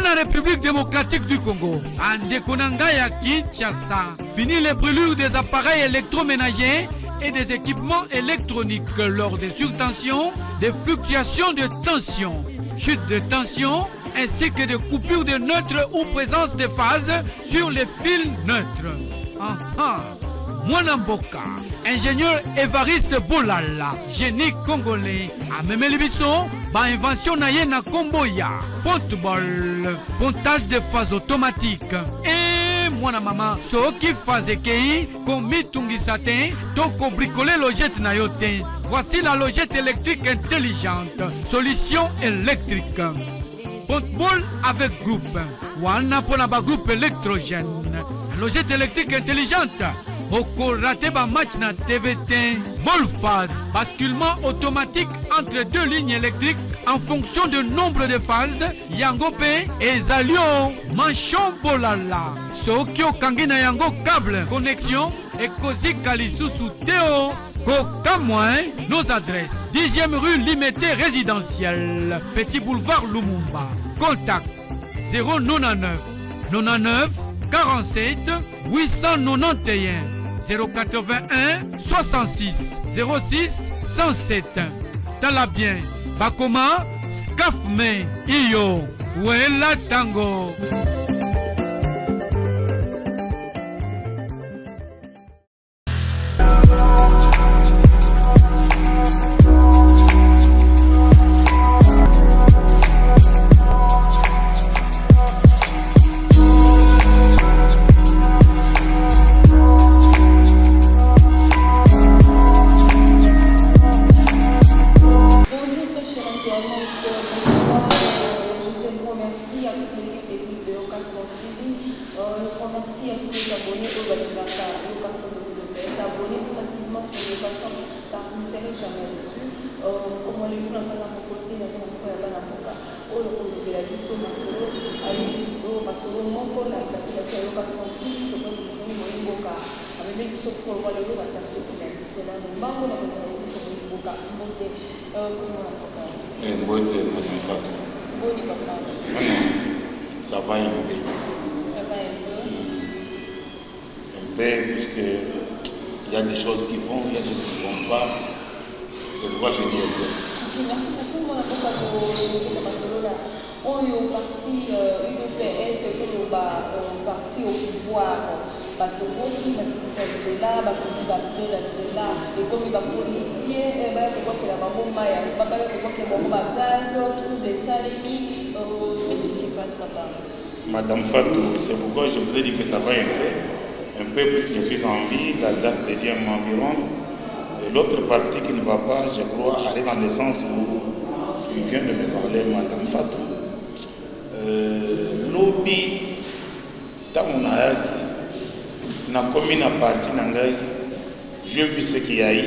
Wana République démocratique du Congo, Ande Konangaya Kinshasa, fini les brûlures des appareils électroménagers et des équipements électroniques lors des surtensions, des fluctuations de tension, chute de tension, ainsi que des coupures de neutres ou présence de phase sur les fils neutres. Mwanamboka, ingénieur Évariste Bolala, génie congolais, a même l'émission, invention naye na Komboya, ponte-ball, pontage de phase automatique. Et mwana maman, ce qui faisait kei, komi tungisate, toko bricoler logette na yote. Voici la logette électrique intelligente, solution électrique. Ponte-ball avec groupe, wana ponaba groupe électrogène. Logette électrique intelligente. Oko raté ba match na TVT. Ball phase. Basculement automatique entre deux lignes électriques en fonction du nombre de phases. Yango pe ezalio. Manchon bolala. Sokyo kangina yango câble. Connexion. Et kozi kalisusu teo. Kokamouin. Nos adresses. 10e rue Limité résidentielle. Petit boulevard Lumumba. Contact 099 99 47 891 081 66 06 107. Talabien Bakoma Skafme Iyo Wela Tango. Ça va un peu. Ça va un peu. Un peu, puisqu'il y a des choses qui vont, il y a des choses qui ne vont pas. C'est pourquoi je dis un peu. Merci beaucoup. Moi, on est au parti UDPS, parti au pouvoir. Batomoki, Batuzela, Batuzela, et comme il va policier, il va pouvoir que la maman Maya, il va pouvoir que mon gaz, tout des salami, qu'est-ce qui se passe, papa? Madame Fatou, c'est pourquoi je vous ai dit que ça va un peu puisque je suis en vie, la grâce de Dieu m'environne. Et l'autre partie qui ne va pas, je crois, aller dans le sens où tu viens de me parler, Madame Fatou. Lobby, Tamunayaki, na commune à partie nangai, j'ai vu ce qu'il y a eu.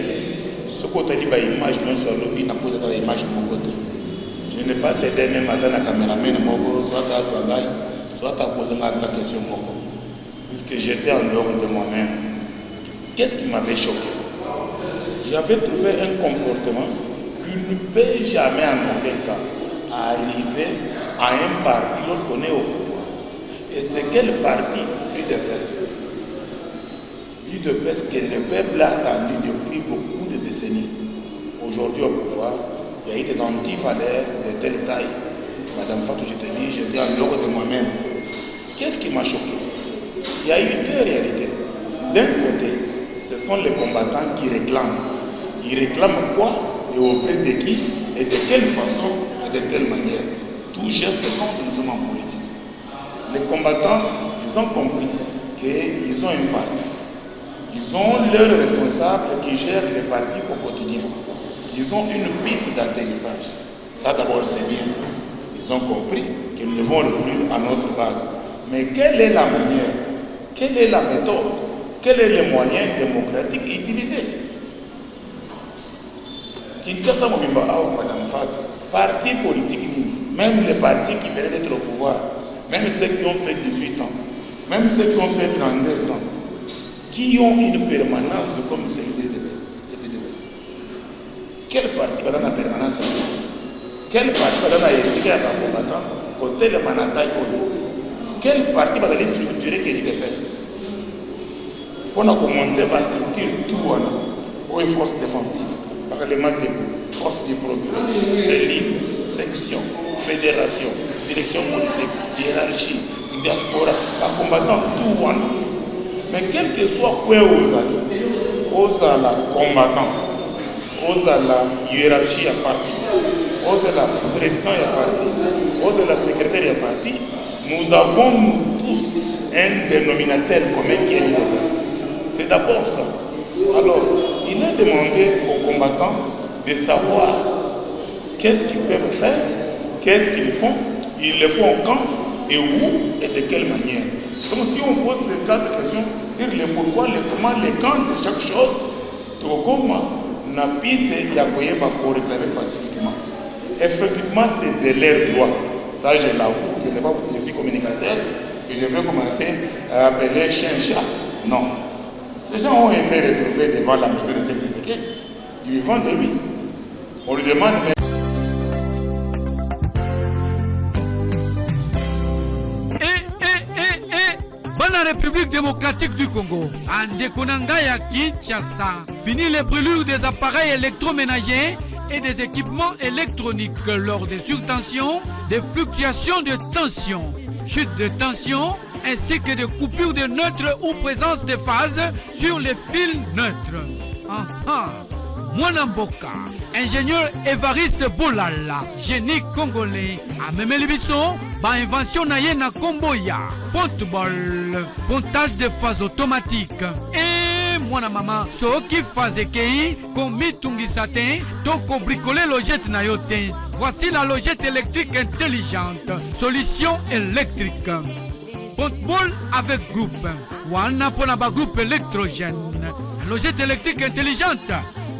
Ce côté dit image non sur lobby n'a pas de l'image de mon côté. Je n'ai pas cédé même matin à la caméraman soit à Zwangai, soit à poser ta question moko. Puisque j'étais en dehors de moi-même. Qu'est-ce qui m'avait choqué? J'avais trouvé un comportement qui ne peut jamais en aucun cas arriver à un parti lorsqu'on est au pouvoir. Et c'est quel parti? UDPS. UDPS que le peuple a attendu depuis beaucoup de décennies. Aujourd'hui au pouvoir, il y a eu des antivaleurs de telle taille. Madame Fatou, je te dis, j'étais en dehors de moi-même. Qu'est-ce qui m'a choqué? Il y a eu deux réalités. D'un côté, ce sont les combattants qui réclament. Ils réclament quoi et auprès de qui et de quelle façon et de quelle manière. Tout geste compte, nous sommes en politique. Les combattants, ils ont compris qu'ils ont un parti. Ils ont leurs responsables qui gèrent les partis au quotidien. Ils ont une piste d'atterrissage. Ça d'abord c'est bien. Ils ont compris qu'ils devront recourir à notre base. Mais quelle est la manière? Quelle est la méthode? Quels sont les moyens démocratiques utilisés? Kinshasa Mobimba, Madame Fatou, partis politiques, même les partis qui venaient d'être au pouvoir, même ceux qui ont fait 18 ans, même ceux qui ont fait 32 ans, qui ont une permanence comme celui de l'UDPS. Quel parti va dans la permanence? Quel parti va dans la SIG à la combattant? côté de Manataï, quel parti va aller structurer qui est l'IDPS? Pour nous commenter la structure, tout, les forces défensives, parlement des forces du progrès, cellule, section, fédération, direction politique, hiérarchie, diaspora, les combattants, tout. Mais quel que soit quoi aux la combattant, aux la hiérarchie à parti, aux la président à parti, aux la secrétaire à parti, nous avons nous tous un dénominateur commun qui est l'IDPS. C'est d'abord ça. Alors, il est demandé aux combattants de savoir qu'est-ce qu'ils peuvent faire, qu'est-ce qu'ils font, ils le font quand et où et de quelle manière. Donc si on pose ces 4 questions sur le pourquoi, le comment, le quand de chaque chose, tout comme la piste il y a moyen de réclamer pacifiquement. Effectivement, c'est de leur droit. Ça, je l'avoue, ce n'est pas parce que je suis communicateur que je vais commencer à appeler chien-chat. Non. Ces gens ont été retrouvés devant la maison de Tshisekedi, du vivant de lui. On lui demande... Dans la République démocratique du Congo, en Dekonanga à Kinshasa, fini les brûlures des appareils électroménagers et des équipements électroniques lors des surtensions, des fluctuations de tension, chute de tension, ainsi que des coupures de neutres ou présence de phase sur les fils neutres. Mwanamboka, ingénieur Évariste Bolala, génie congolais, a même l'ébisson, invention naye na Komboya, porte-bol, pontage de phase automatique. Et mwana mama, so qui phase kei, komi tungisate, toko bricoler logette na yote. Voici la logette électrique intelligente, solution électrique. Porte-bol avec groupe, wana pona ba groupe électrogène. Logette électrique intelligente.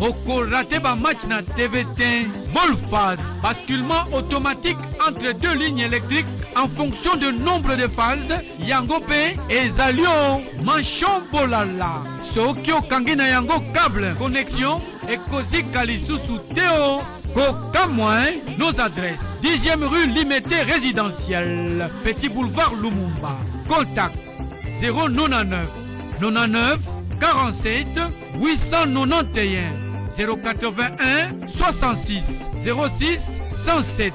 Oko raté ba match na TVT, ball phase, basculement automatique entre 2 lignes électriques en fonction du nombre de phases, yangope et zalio, manchon bolala, sokyo kangina yango câble, connexion, et kozi kalisusu teo, koka moins, nos adresses, 10e rue Limité résidentielle, Petit boulevard Lumumba, contact 099 99 47 891 081 66 06 107.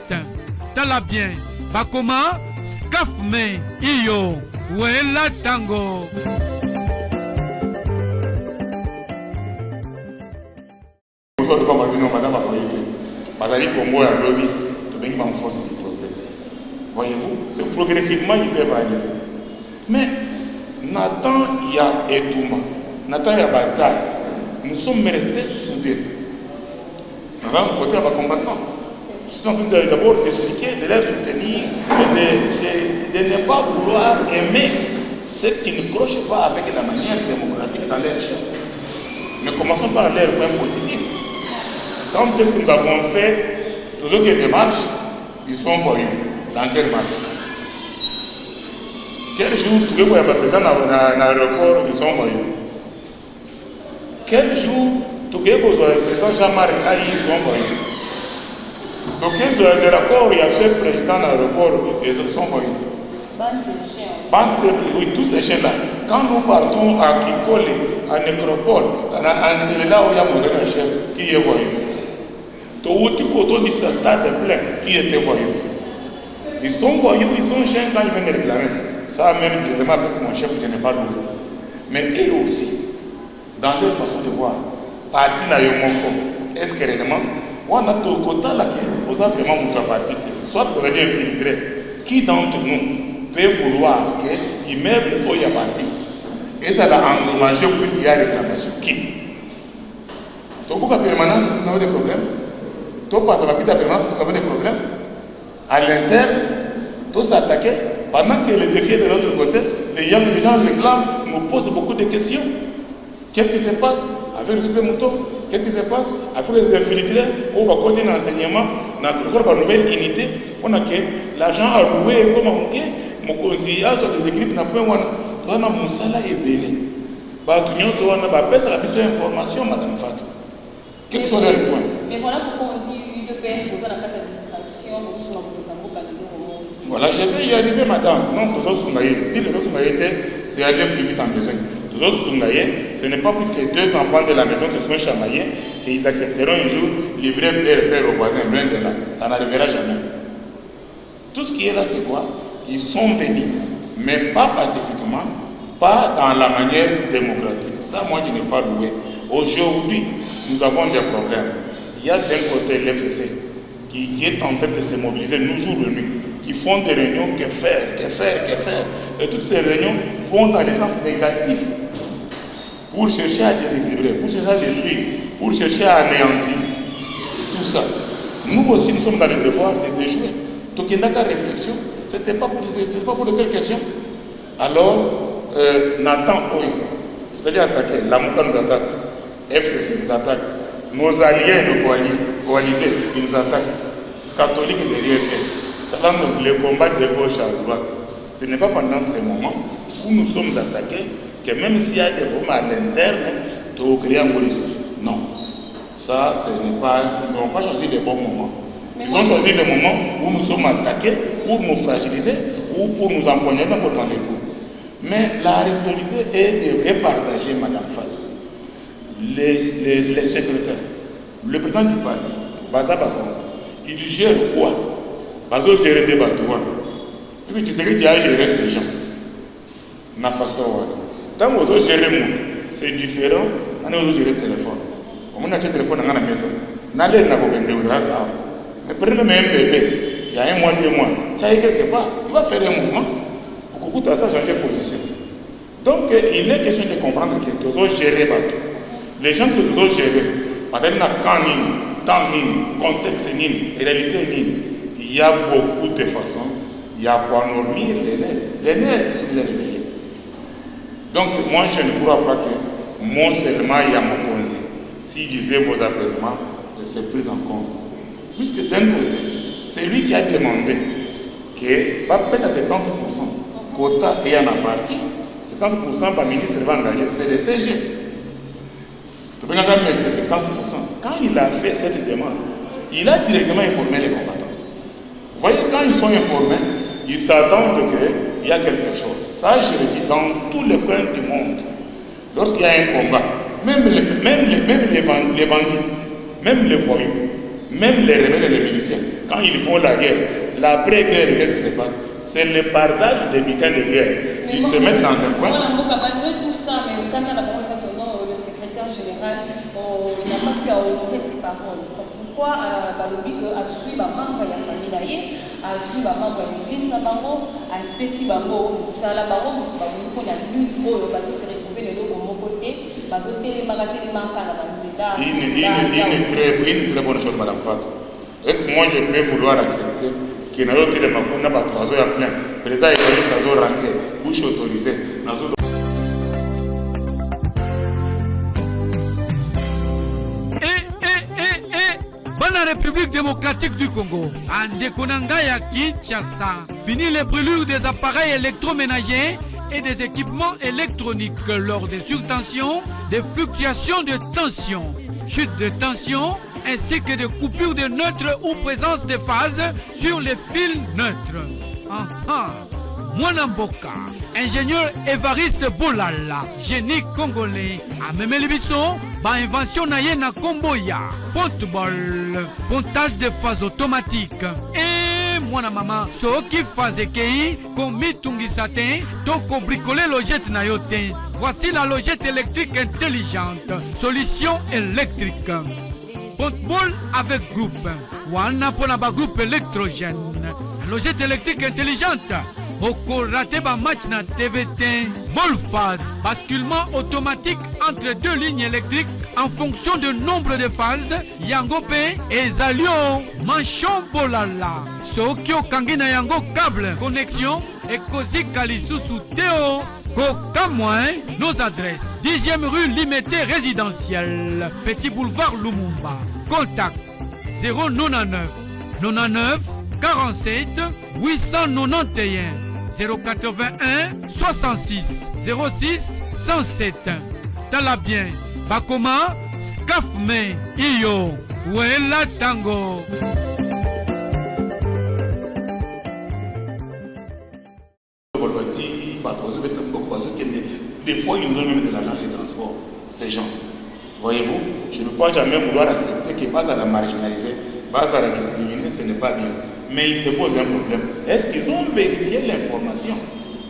Tala bien. Bakoma Skafme Iyo Wela Tango. Voyez-vous, progressivement ils peuvent arriver. Mais Nathan, il y a Etouma, Nathan, il y a bataille. Nous sommes restés soudés. Nous avons côté à nos combattants. Nous sommes en train d'abord d'expliquer, de les soutenir, de ne pas vouloir aimer ceux qui ne crochent pas avec la manière démocratique dans leur chef. Mais commençons par leur point positif. Quand qu'est-ce que nous avons fait, tous ceux qui démarchent, ils sont voyous. Dans quelle marche? Quel jour, tous les présents dans l'aéroport, ils sont voyous? Quel jour, tous les présidents Jean-Marie Aïe, ils sont voyous? Donc, les rapports, il y a fait président dans l'aéroport, ils sont voyous. Bande de chiens. Oui, tous ces chiens-là. Quand nous partons à Kikole, à Nécropole, à Céléla, où il y a mon chef, qui est voyou? Tout côté du stade plein, qui était voyou? Ils sont voyous, ils sont chiens quand ils viennent réclamer. Ça, même, je demande avec mon chef, je n'ai pas loué. Mais eux aussi, dans leur façon de voir, parti na yomoko, est-ce que réellement, on a tout côté là qui vous a vraiment montré parti, soit pour aller infiltrer, qui d'entre nous peut vouloir que l'immeuble où il y a parti, et ça l'a endommagé puisqu'il y a réclamation. Qui? Tout pour la permanence, vous avez des problèmes. Tout passe à la permanence, vous avez des problèmes. À l'interne, tout s'attaquer, pendant que le défi est de l'autre côté, les gens réclament, nous posent beaucoup de questions. Qu'est-ce qui se passe avec le super mouton? Qu'est-ce qui se passe avec les infiltrés ou à côté d'enseignement dans une nouvelle unité pour que l'argent a loué comme on dit, mon conseiller sur les équipes n'a pas un moussala et belé. Tout le monde a besoin d'informations, Madame Fatou. Quels sont leurs points? Mais voilà pourquoi on dit UDPS pour ça, la distraction, nous sommes en Voilà, je vais y arriver, madame. Non, c'est aller plus vite en besoin. Ce n'est pas puisque deux enfants de la maison se sont chamaillés qu'ils accepteront un jour livrer père au voisin, loin de là. Ça n'arrivera jamais. Tout ce qui est là, c'est quoi? Ils sont venus, mais pas pacifiquement, pas dans la manière démocratique. Ça, moi, je n'ai pas loué. Aujourd'hui, nous avons des problèmes. Il y a d'un côté l'FCC qui est en train de se mobiliser nous jour et nuit, qui font des réunions, que faire. Et toutes ces réunions vont dans le sens négatif pour chercher à déséquilibrer, pour chercher à détruire, pour chercher à anéantir tout ça. Nous aussi, nous sommes dans le devoir de déjouer. Donc, il n'y a qu'à réflexion. Ce n'était pas pour de telles questions. Alors, Nathan Oyo, c'est-à-dire attaquer, la Mouka nous attaque, FCC nous attaque, nos alliés, nos coalisés, ils nous attaquent, catholiques derrière eux. Le combat de gauche à droite, ce n'est pas pendant ces moments où nous sommes attaqués que même s'il y a des problèmes à l'interne, tu vas créer un police. Non. Ça, ce n'est pas, ils n'ont pas choisi les bons moments. Ils ont choisi le moment où nous sommes attaqués, pour nous fragiliser ou pour nous empoigner dans les coups. Mais la responsabilité est partagée, Madame Fatou. Les secrétaires, le président du parti, Baza Bakonzi, il gère quoi? Bazo gère des bateaux. Parce que tu sais que tu as géré ces gens. Na façon. Tant que vous gérez, c'est différent. On a géré le téléphone. On a un téléphone dans la maison. N'allez pas vous mais prenez même un bébé, il y a un mois, 2 mois, ça y est quelque part, il va faire un mouvement pour que tout ça change de position. Donc il est question de comprendre que nous avons géré bateau. Les gens que nous avons gérés, peut-être temps, contexte, réalité, il y a beaucoup de façons, il y a pour endormir les nerfs qui sont déjà réveillés. Donc moi je ne crois pas que mon seulement il y a mon conseil. S'il disait vos apaisements, c'est pris en compte. Puisque d'un côté, c'est lui qui a demandé que va passer à 70%. Quota ayant à partir, 70% par ministre va engager, c'est le CG. Tu peux même c'est 70%. Quand il a fait cette demande, il a directement informé les combattants. Vous voyez, quand ils sont informés, ils s'attendent qu'il y a quelque chose. Ça, je le dis dans tous les coins du monde. Lorsqu'il y a un combat, même les bandits, même les voyous, même les rebelles et les miliciens, quand ils font la guerre, l'après-guerre, qu'est-ce qui se passe? C'est le partage des bulletins de guerre. Ils se mettent dans un coin. Malgré tout ça, mais quand on a par exemple le secrétaire général, il n'a pas pu honorer ses paroles. Pourquoi Balobi a suivi un membre de la famille, a suivi un membre de l'église, a pesi bango, sala bango, on a lutte pour se retrouver le logo mon côté, parce que une très bonne chose, Madame Fatou. Est-ce que moi je peux vouloir accepter que dans l'autre de Makuna, Batoazo a plein, président économique, ça a ranké, bouche autorisée, la République démocratique du Congo, en Dekonangaya Kinshasa, fini les brûlures des appareils électroménagers et des équipements électroniques lors des surtensions, des fluctuations de tension, chute de tension, ainsi que des coupures de neutres ou présence de phase sur les fils neutres. Mwanamboka, ingénieur Évariste Boulala, génie congolais, a même Libisson, invention naye na Komboya, porte-bol, pontage de phase automatique. Et mwana maman, ce qui faisait kei, komi tungisate, donc bricoler logette na yote. Voici la logette électrique intelligente, solution électrique. Porte-bol avec groupe, wana ponaba groupe électrogène. Logette électrique intelligente. Okorate ba match na TVT, Bolphase, basculement automatique entre 2 lignes électriques en fonction du nombre de phases, Yangope et Zalio, Manchon Bolala, Sokyo Kangina Yango câble, connexion et Kozi Kalisusu Théo, Kokamouin, nos adresses, 10e rue Limité résidentielle, Petit boulevard Lumumba, contact 099 99 47 891 081 66 06 107. Talabien, Bakoma, Skafme, Iyo, Wela Tango. ces gens. Voyez-vous, je ne peux pas jamais vouloir accepter que base à la marginaliser, base à la discriminer, ce n'est pas bien. Mais il se pose un problème. Est-ce qu'ils ont vérifié l'information?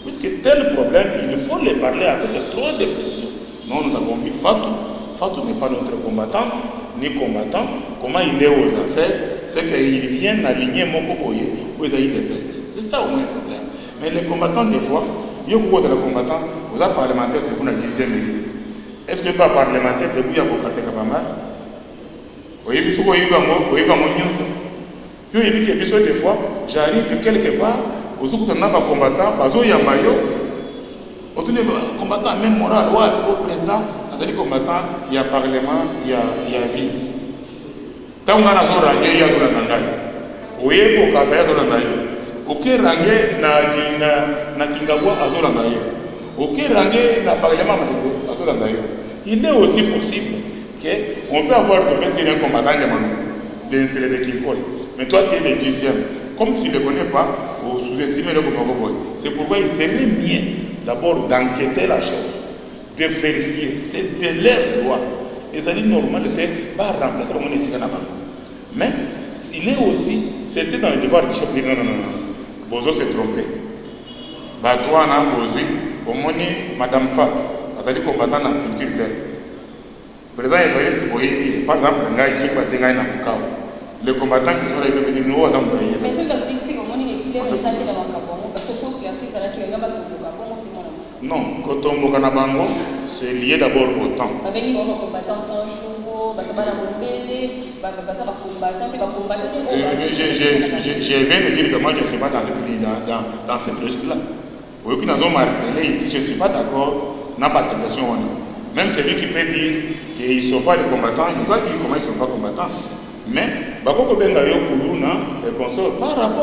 Puisque tel problème, il faut les parler avec trop de précision. Nous avons vu Fatou. Fatou n'est pas notre combattante, ni combattant. Comment il est aux affaires, c'est qu'il vient aligner Moko Boye où ils ont eu des pestes. C'est ça au moins le problème. Mais les combattants, des fois, il y a beaucoup de combattants, vous avez parlementaire de la 10e ligne. Est-ce que pas parlementaire de Bouya Bokase Kabamba? Oui, parce que vous avez puis il dit que des fois, j'arrive quelque part, aux autres combattants, bazo yamayo, autour des combattants même moral, ouais, au président, il y a combattants, il y a parlement, il y a ville. Tant qu'on a un rangé, il y a un rangé. Oui, pour casser, il y a un rangé. Ok, rangé, na Kingabwa, il y a un rangé. Ok, rangé, na parlement, il y a un rangé. Il est aussi possible qu'on peut avoir de mesures un combattant de Manu, d'insérer des Kinkol. Mais toi, tu es le 10e. Comme tu ne le connais pas, ou sous-estimer le Komogoboy. C'est pourquoi il serait mieux d'abord d'enquêter la chose, de vérifier. C'est de leur droit. Et ça dit normal de ne pas remplacer comme on est ici. Mais il est aussi, c'était dans le devoir du chef de dire non. Bozo s'est trompé. Toi, on a Bozo, au moins, Madame Fat, c'est-à-dire combattant dans la structure telle. Président Evariste Boyebi, par exemple, les gars, ils sont partis dans Bukavu. Les combattants qui sont là, ils peuvent venir nous aux employés. Mais c'est parce que c'est comme on est clair, c'est ça qui est dans le Cameroun. Parce que son clarté, c'est là qu'il y a un Cameroun. Non, quand on va au c'est lié d'abord au temps. Avec les combattants sans jour, ça va dans le mêlé, ça va combattre, puis va combattre. Je viens de dire que moi, je ne suis pas dans cette logique-là. Vous voyez que nous avons martelé ici, je ne suis pas d'accord dans la taxation. Même celui qui peut dire qu'ils ne sont pas des combattants, il ne peut pas dire comment ils ne sont pas combattants. Mais, par rapport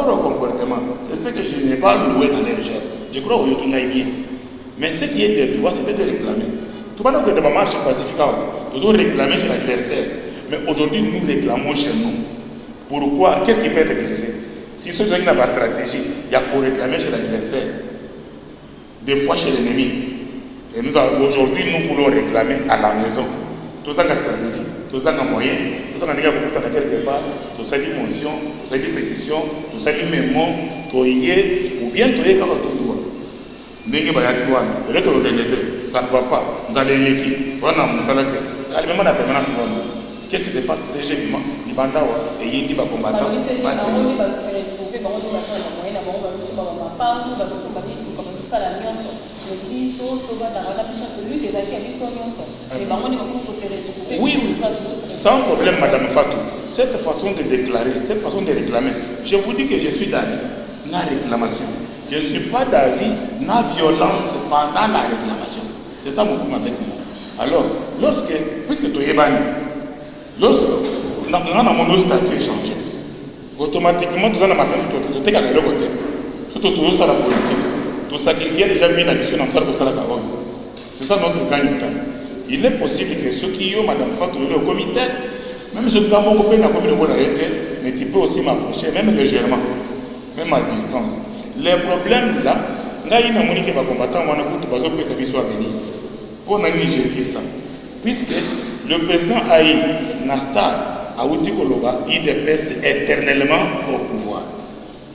au comportement, c'est ce que je n'ai pas loué dans les chefs. Je crois qu'il aille bien. Mais ce qui est de droit, c'était de réclamer. Tout le monde a une marche pacifique, nous avons réclamé chez l'adversaire. Mais aujourd'hui, nous réclamons chez nous. Pourquoi? Qu'est-ce qui peut être difficile? Si ceux qui n'ont pas de stratégie, il y a qu'à réclamer chez l'adversaire. Des fois chez l'ennemi. Et aujourd'hui, nous voulons réclamer à la maison. Tout ça, la stratégie, tout ça, les moyens, tout ça, quelque part, tout ça, les motions, tout ça, les pétitions, tout ça, les mémos, tout y est, ou bien tout y est quand tout doit. Ça ne va pas. Nous allons l'équipe. Qu'est-ce qui se passe? C'est généralement les bandawa et il y a des combattants. Oui, sans problème, Madame Fatou. Cette façon de déclarer, cette façon de réclamer, je vous dis que je suis d'avis. La réclamation. Je ne suis pas d'avis, la violence pendant la réclamation. C'est ça mon problème avec moi. Alors, puisque tu es banni, lorsque nous avons mon statut échangé, automatiquement, nous avons tu es à l'autre côté. Surtout, tu es sur la politique. Tu sacrifies déjà une ambition dans le travail. C'est ça notre gagne-pain. Il est possible que ceux qui ont Madame Fatou au comité, même ceux qui ont mon copain, mais tu peux aussi m'approcher, même légèrement, même à distance. Les problèmes là, il y a des combattants qui ont venir. Pour nous, je dis ça. Puisque le président Aïe Nastar, à Outikoloba, il dépasse éternellement au pouvoir.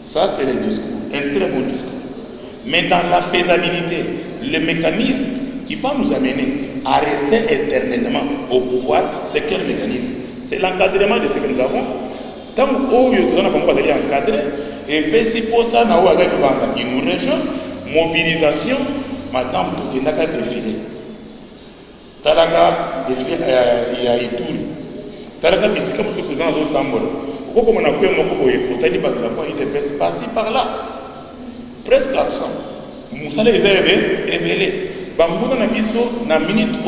Ça, c'est le discours, un très bon discours. Mais dans la faisabilité, le mécanisme qui va nous amener à rester éternellement au pouvoir, c'est quel mécanisme? C'est l'encadrement de ce que nous avons. Tant que nous avons encadré, et puis si pour ça, nous avons une région, mobilisation, madame, tout est défilé. Talaka défilé à Ituri. Talaka bisika pour ce président au Tambola. Pourquoi on a pu me dire il dépasse par-ci par-là? Presque absent. Moussa les a aidés. Bambou na biso na minute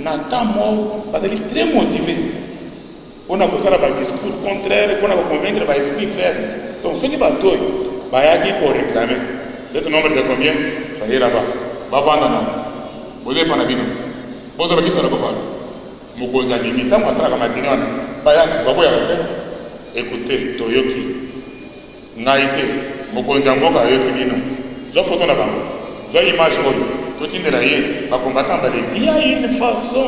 na temps mort parce qu'il est très motivé. On a posé un discours contraire, on a convaincre par esprit ferme. Donc ceux qui battent, il y a qui pour réclamer. C'est un nombre de combien? Ça y est là-bas. Bavana. Vous avez pas la bino. Vous avez qui pour le pouvoir? Mokoza bimi. Tant que ça la matinée, Bayana, tu vas voir écoutez, Toyoki, Naïté, Mokoza Moka Yoki bino. J'ai photo là-bas. J'ai image. Il y a une façon.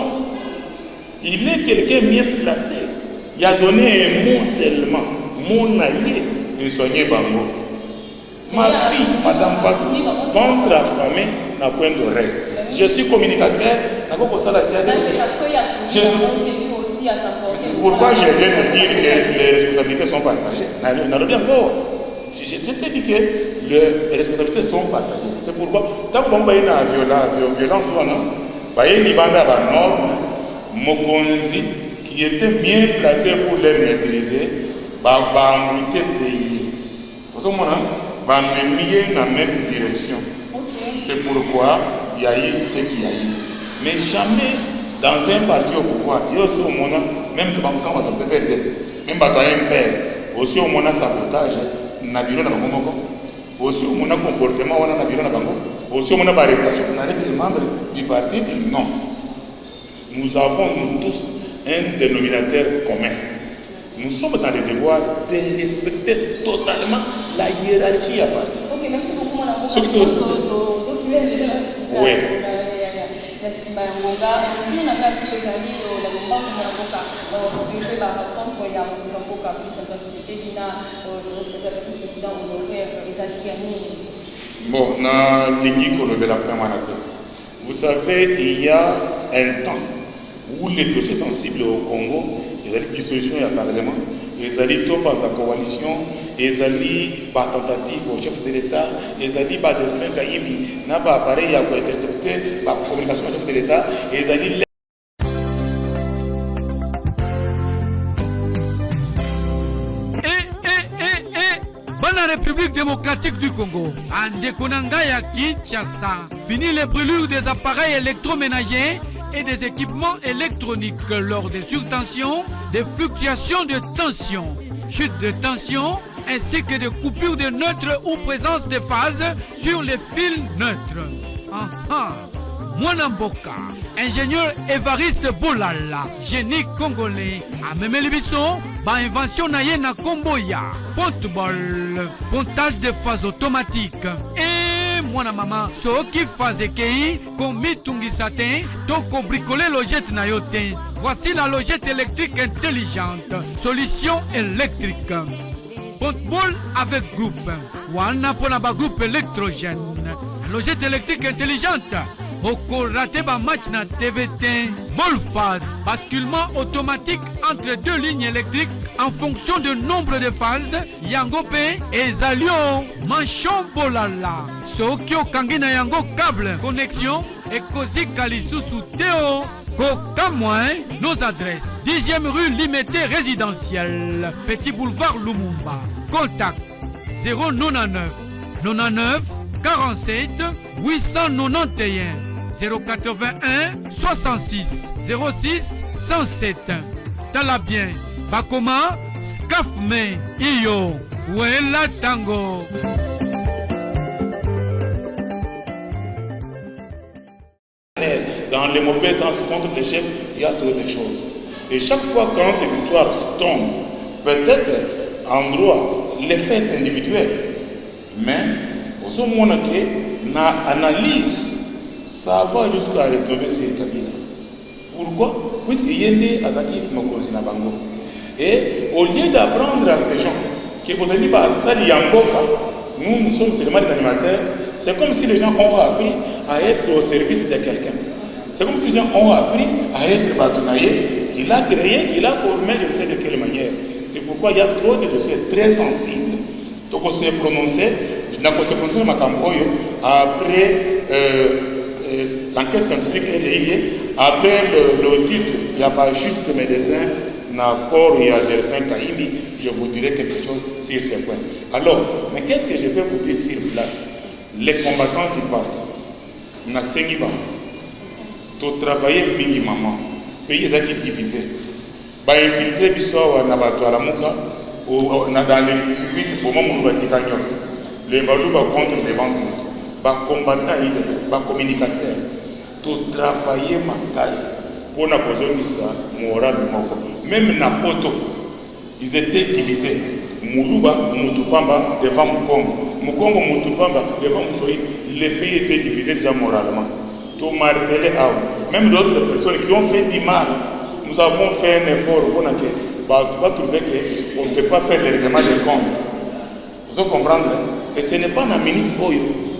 Il est quelqu'un bien placé. Il a donné un mot seulement. Mon allié, il soignait Bango. Ma fille, Madame Fatou, ventre affamé n'a point d'oreille. Je suis communicateur. C'est parce qu'il y a souvent aussi à sa portée. C'est pourquoi je viens de dire que les responsabilités sont partagées. Je t'ai dit que les responsabilités sont partagées. C'est pourquoi, tant qu'on a une violence, il y a une norme, Mokonzi, qui était bien placé pour les maîtriser, envoûter le pays. Vous savez, va mener dans la même direction. C'est pourquoi il y a eu ce qu'il y a eu. Mais jamais dans un parti au pouvoir, il y a aussi au monde, même quand on peut perdre, même quand on a un père, aussi au monde sabotage, na bureau na bango, aussi au monde comportement, on a bureau na bango, aussi au monde arrestation, on arrête les membres du parti. Non. Nous avons, nous tous, un dénominateur commun. Nous sommes dans le devoir de respecter totalement la hiérarchie à partir. Ok, merci beaucoup, mon amour. Ce que tu as oui. Bon, vous savez, il y a un temps où les dossiers sensibles au Congo, il y a des dissolutions et un parlement, ils allaient tout par la coalition, ils allaient par tentative au chef de l'État, ils allaient par Delphin Kayimi, n'a pas appareil à intercepter par communication au chef de l'État, ils allaient. La République démocratique du Congo, en Dekonangaya Kinshasa, fini les brûlures des appareils électroménagers et des équipements électroniques lors des surtensions, des fluctuations de tension, chute de tension, ainsi que des coupures de neutres ou présence de phase sur les fils neutres. Mwanamboka, ingénieur Évariste Bolala, génie congolais, a même l'ébisson, invention naye na Komboya, ponte-bol, pontage de phase automatique. Et moi maman, ce qui faisait kei, commis tungisate, donc bricoler logette na yote. Voici la logette électrique intelligente, solution électrique. Ponte-bol avec groupe, wana pour la groupe électrogène. Logette électrique intelligente. Raté ba match na TVT, ball phase, basculement automatique entre deux lignes électriques en fonction du nombre de phases, yango pe et zalio, manchon bolala. Sokyo kangina yango câble, connexion et kozi kalisusu teo. Kokamouin, nos adresses. 10e rue Limité résidentielle, Petit boulevard Lumumba. Contact 099 99 47 891 081 66 06 107. Talabien, Bakoma, Skafme, Iyo, Wela Tango. Dans le mauvais sens contre les chefs, il y a trop de choses. Et chaque fois quand ces histoires tombent, peut-être en droit, les faits individuels, mais au moins qu'on analyse, ça va jusqu'à retomber sur Kabila. Pourquoi? Puisqu'il y a des Azaki Mokosi na Bango. Et au lieu d'apprendre à ces gens qui nous sommes seulement des animateurs, c'est comme si les gens ont appris à être au service de quelqu'un. C'est comme si les gens ont appris à être bâtonnier, qu'il a créé, qu'il a formé, je ne sais de quelle manière. C'est pourquoi il y a trop de dossiers très sensibles. Donc on s'est prononcé, après l'enquête scientifique est liée, après l'audit, il n'y a pas juste médecin, d'accord, il y a Delphin Kayimi, je vous dirai quelque chose sur ce point. Alors, mais qu'est-ce que je peux vous dire sur place? Les combattants du parti, na Sengiba, tu travailles minimum, pays est divisé, ba infiltrer biso na bato à la muka, dans les 8 au moment où les balouba contre les ventes, ba combattants, ba communicateurs, tu travailles ma case pour na kozomisa moral moko. Même na poto, ils étaient divisés. Muluba, Mutupamba devant Mukongo, Mukongo, Mutupamba devant Moussoï. le pays était divisé déjà moralement. Tout martelé, même d'autres personnes qui ont fait du mal, nous avons fait un effort pour que tu vas trouver qu'on ne peut pas faire le règlement des comptes. Vous comprendre? Et ce n'est pas la minute où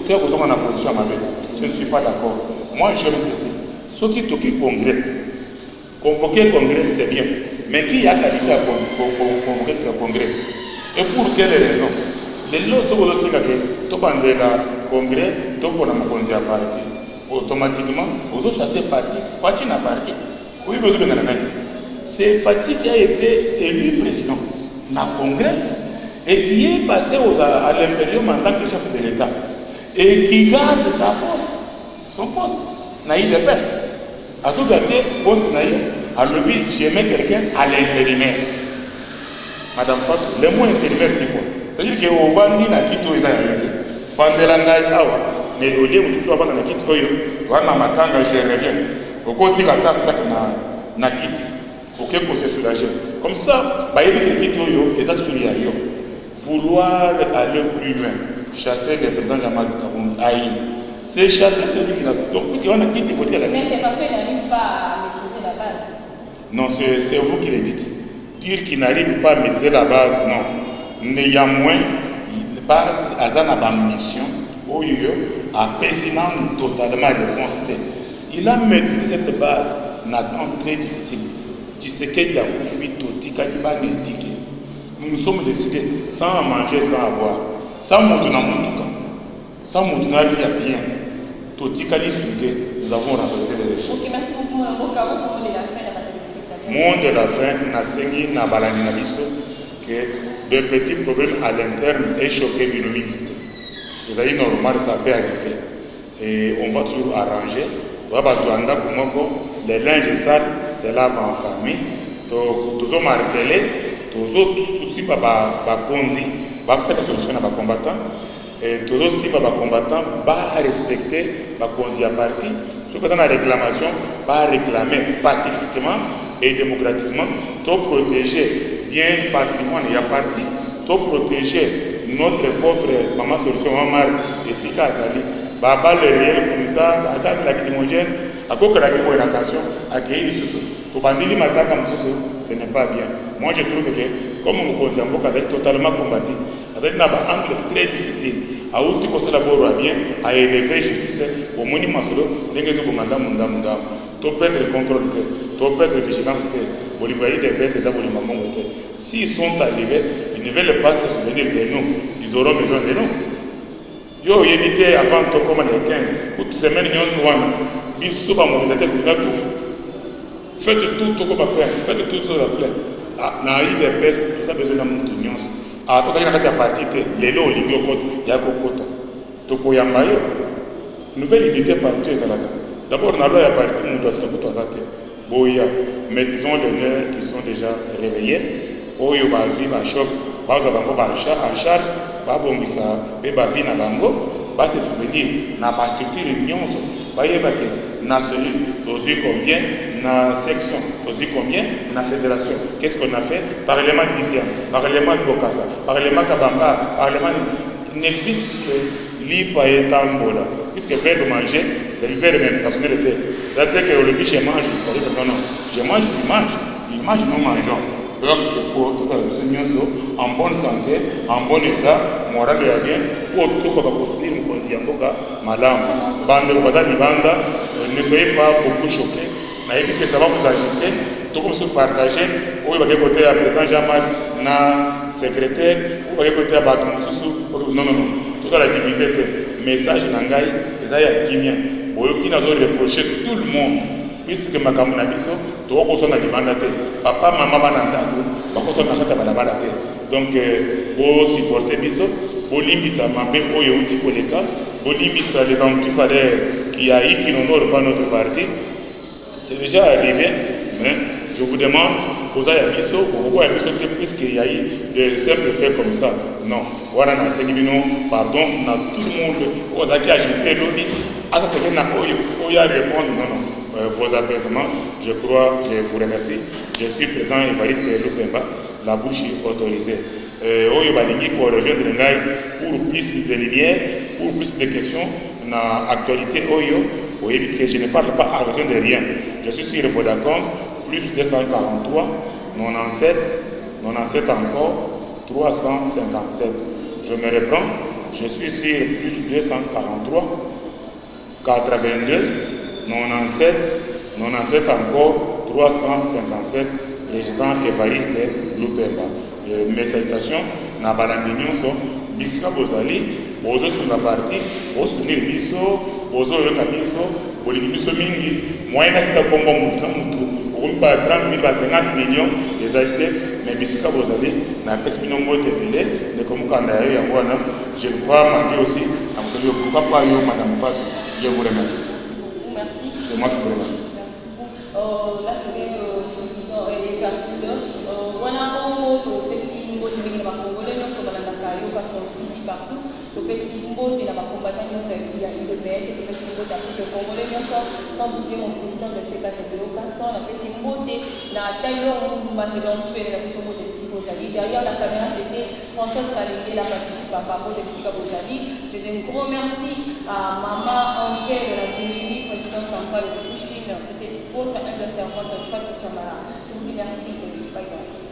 tu as besoin de position à ma belle. Je ne suis pas d'accord. Moi, je me cesse. Ceux qui toquent congrès, convoquer le congrès, c'est bien. Mais qui a qualité à convoquer le congrès? Et pour quelle raison? Les lois sont aussi que tu as le congrès, tu as un parti. Automatiquement, vous avez chassé parti, Fatih n'a parti. Oui, c'est Fatih qui a été élu président dans le congrès et qui est passé à l'impérium en tant que chef de l'État et qui garde son poste. Naïd de peste. À ce dernier poste, à l'objet, j'aimais quelqu'un à l'intérimaire. Madame Fatou, le mot intérimaire, c'est quoi? C'est-à-dire qu'on va dire à qui tout est arrêté. Fandelanga, mais au lieu de tout avoir dans la kit, je reviens. Au côté de la tasse, na kit. Ok, pour se soulager. Comme ça, il y a des kits, vouloir aller plus loin, chasser le président Jean-Marc Kabound, c'est chasser celui qui n'a pas. Donc, puisqu'il y a un kit, côté de la vie. Mais c'est parce qu'il n'arrive pas à maîtriser la base. Non, c'est vous qui le dites. Dire qu'il n'arrive pas à maîtriser la base, non. Néanmoins, la base, a une mission. A Pessinan totalement réponse. Il a maîtrisé cette base, n'attend très difficile. Tu sais qu'il y a Koufi, Totika, qui va n'étiquer. Nous nous sommes décidés sans manger, sans avoir, sans Moutuna Moutuka, sans Moutuna vie bien. Totika li soudé, nous avons renversé les régimes. Ok, merci beaucoup. Votre mot de la fin, la téléspectateur. Mot de la fin, Nasengi, Nabalani Nabiso, que de petits problèmes à l'interne et choqué d'une humilité. C'est normal, ça peut arriver. Et on va toujours arranger. Les linges sales, c'est là en famille. Tous les martelés, tous aussi konzi, peut-être solution à combattant. Et tous aussi combattants, respecter la konzi à parti. Ceux qui ont la réclamation, réclamer pacifiquement et démocratiquement, pour protéger bien le patrimoine et à parti, pour protéger notre pauvre maman solution Omar et Sika Azali, Baba le réel comme ça, à gaz lacrymogène, à quoi que la attention, à qui il se pour bandili matin comme ça, ce n'est pas bien. Moi je trouve que, comme on considère qu'avec totalement combattu, avec un angle très difficile, à où tu conseilles d'abord bien, à élever justice, au monument solo, n'engagez pas mandat, tu perdre le contrôle, tu perdre la vigilance, des PS, s'ils sont arrivés, ils ne veulent pas se souvenir de nous, ils auront besoin de nous. Yo évité avant de comme les 15, pour toutes ces semaines, ils sont mobilisés pour nous. Faites tout comme après, faites tout sur la plaie. Naïd des PS, tout ça besoin de nous. Ah, tout ça, il y a une partie, les lots, les lots, il y a Kokota. Tokoyambayo, nouvelle unité partie, d'abord, on a la partie, on doit se faire Boya, mais disons les nerfs qui sont déjà réveillés. Oyo bazi ba choc, baza bango ba en charge, ba bongisa, be ba vie na bango, ba se souvenir na ba structure nyonso, ba yeba ke na cellule, tozi combien, na section, tozi combien, na fédération. Qu'est-ce qu'on a fait? Parlement d'Isia, Parlement de Bokassa, Parlement Kabamba, Parlement Nefis que l'IPA est tambola. Puisque verbe manger, le verbe même personnalité. C'est-à-dire que le biche mange, non, je mange, tu manges, il mange, nous mangeons. Donc, pour tout à l'heure, en bonne santé, en bon état, moral et bien, pour tout ce qu'on va construire, nous considérons que madame, ne soyez pas beaucoup choqués. Que ça va vous agiter, tout comme se partager, ou il va côté à président Jean-Marc, na secrétaire, ou il va côté à Batou non, tout ça la divisé, message n'angai, et ça y a Kimia. Boyoki n'a pas reproché tout le monde, puisque ma camonabiso, tu vas construire la libandate, papa, maman, banandago, va construire la chata banabadate. Donc, vous supportez biso, vous limbisa mabé, oyo uti koleka, vous limbisa les antivaleurs qui haït, qui n'honorent pas notre parti. C'est déjà arrivé, mais je vous demande, poser à Bisso, pourquoi à Bisso, puisqu'il y a eu de simples faits comme ça. Non, voilà, pardon, tout le monde, vous avez agité l'ONI, à ce que vous avez répondu, non, vos apaisements, je crois, je vous remercie. Je suis président Évariste Lupemba, la bouche autorisée. Oyo Balingi pour rejoindre Ngai pour plus de lumière, pour plus de questions, na actualité Oyo, oui, que je ne parle pas en raison de rien. Je suis sur Vodacom, plus 243, 97 encore, 357. Je me reprends, je suis sur plus 243, 82, 97 encore, 357, président Évariste Lupemba. Mes salutations, na balandi nyonso, bisika bozali, bozo sur la partie, bozo soutenir biso, bozo yoka biso, bolingi biso mingi, moyen na sita kombo mutu na mutu, okomba 30 000 ba 50 millions ezali te, mais bisika bozali, na pesi bino mbote ebele, ne komukanda yo yango wana, je ne peux pas manquer aussi, na mosali yo papa yo madame Fatou, je vous remercie. Merci. C'est moi qui vous remercie. Là, c'est le président Évariste. Voilà, on peut essayer de faire ma congolais, nous sommes dans la caillou, pas sorti partout. On peut essayer de faire ma combattante, nous sommes il y a eu le PS, on peut essayer de faire le congolais, sans oublier mon président de fait à l'occasion, on peut essayer de faire la taille, on marche dans le sujet, la mission de Psychosali. Derrière la caméra, c'était Françoise Kalende, la participante à Papa de Psychosali. Je dis un gros merci à Maman Angèle de la Virginie, président Sampal de Chine. C'était votre humble servante, Fatou Chamara. Je vous dis merci et bye bye.